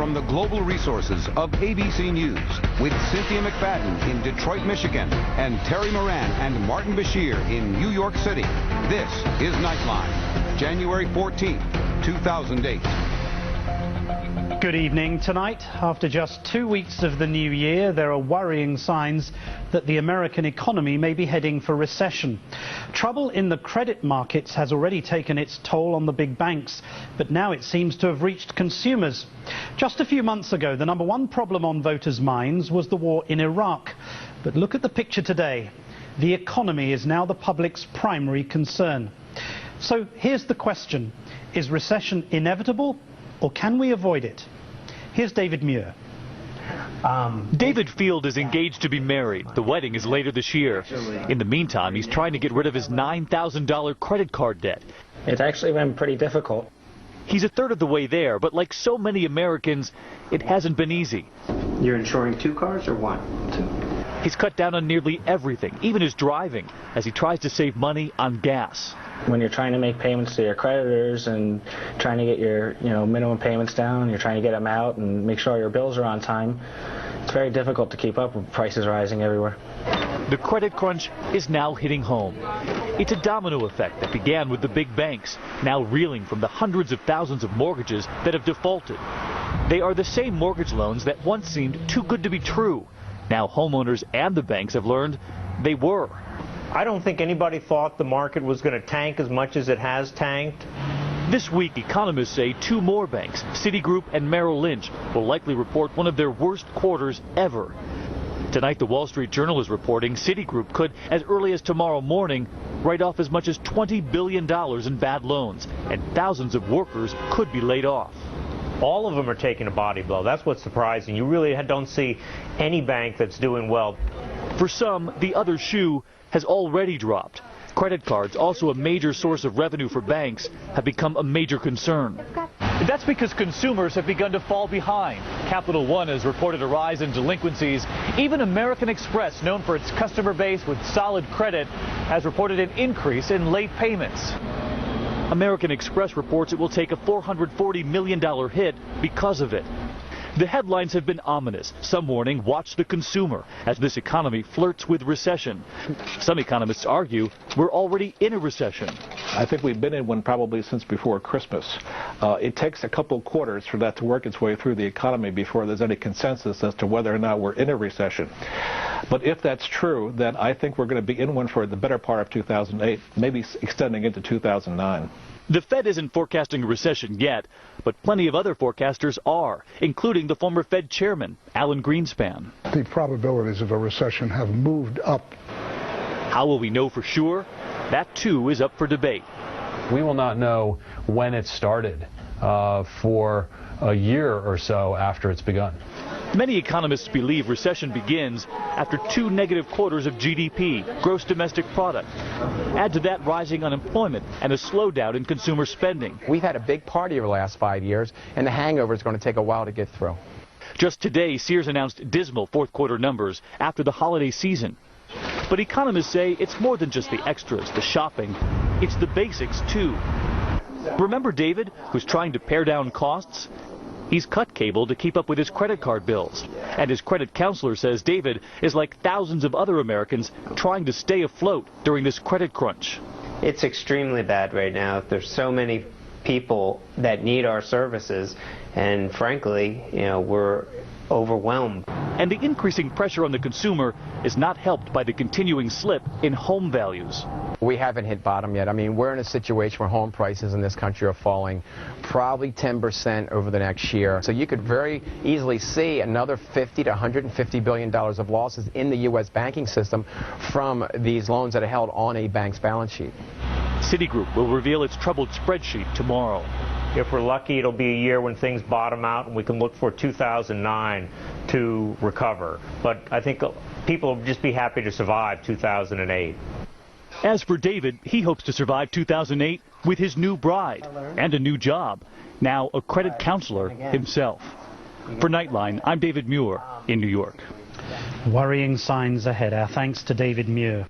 from the global resources of ABC News with Cynthia McFadden in Detroit, Michigan, and Terry Moran and Martin Bashir in New York City. This is Nightline, January 14th, 2008. Good evening. Tonight, after just 2 weeks of the new year, there are worrying signs that the American economy may be heading for recession. Trouble in the credit markets has already taken its toll on the big banks, but now it seems to have reached consumers. Just a few months ago, the number one problem on voters' minds was the war in Iraq. But look at the picture today. The economy is now the public's primary concern. So here's the question. Is recession inevitable, or can we avoid it? Here's David Muir. David Field is engaged to be married. The wedding is later this year. In the meantime, he's trying to get rid of his $9,000 credit card debt. It's actually been pretty difficult. He's a third of the way there, but like so many Americans, it hasn't been easy. You're insuring 2 cars or 1? 2. He's cut down on nearly everything, even his driving, as he tries to save money on gas. When you're trying to make payments to your creditors and trying to get your minimum payments down, you're trying to get them out and make sure your bills are on time, it's very difficult to keep up with prices rising everywhere. The credit crunch is now hitting home. It's a domino effect that began with the big banks, now reeling from the hundreds of thousands of mortgages that have defaulted. They are the same mortgage loans that once seemed too good to be true. Now homeowners and the banks have learned they were. I don't think anybody thought the market was going to tank as much as it has tanked. This week, economists say 2 more banks, Citigroup and Merrill Lynch, will likely report one of their worst quarters ever. Tonight, the Wall Street Journal is reporting Citigroup could, as early as tomorrow morning, write off as much as $20 billion in bad loans, and thousands of workers could be laid off. All of them are taking a body blow. That's what's surprising. You really don't see any bank that's doing well. For some, the other shoe has already dropped. Credit cards, also a major source of revenue for banks, have become a major concern. That's because consumers have begun to fall behind. Capital One has reported a rise in delinquencies. Even American Express, known for its customer base with solid credit, has reported an increase in late payments. American Express reports it will take a $440 million hit because of it. The headlines have been ominous. Some warning, watch the consumer, as this economy flirts with recession. Some economists argue we're already in a recession. I think we've been in one probably since before Christmas. It takes a couple quarters for that to work its way through the economy before there's any consensus as to whether or not we're in a recession. But if that's true, then I think we're going to be in one for the better part of 2008, maybe extending into 2009. The Fed isn't forecasting a recession yet, but plenty of other forecasters are, including the former Fed chairman, Alan Greenspan. The probabilities of a recession have moved up. How will we know for sure? That, too, is up for debate. We will not know when it started for a year or so after it's begun. Many economists believe recession begins after 2 negative quarters of GDP, gross domestic product. Add to that rising unemployment and a slowdown in consumer spending. We've had a big party over the last 5 years, and the hangover is going to take a while to get through. Just today, Sears announced dismal fourth-quarter numbers after the holiday season. But economists say it's more than just the extras, the shopping. It's the basics, too. Remember David, who's trying to pare down costs? He's cut cable to keep up with his credit card bills. And his credit counselor says David is like thousands of other Americans trying to stay afloat during this credit crunch. It's extremely bad right now. There's so many people that need our services, and frankly, we're overwhelmed. And the increasing pressure on the consumer is not helped by the continuing slip in home values. We haven't hit bottom yet. I mean, we're in a situation where home prices in this country are falling probably 10% over the next year. So you could very easily see another $50 to $150 billion of losses in the U.S. banking system from these loans that are held on a bank's balance sheet. Citigroup will reveal its troubled spreadsheet tomorrow. If we're lucky, it'll be a year when things bottom out and we can look for 2009 to recover. But I think people will just be happy to survive 2008. As for David, he hopes to survive 2008 with his new bride and a new job, now a credit counselor himself. For Nightline, I'm David Muir in New York. Worrying signs ahead. Our thanks to David Muir.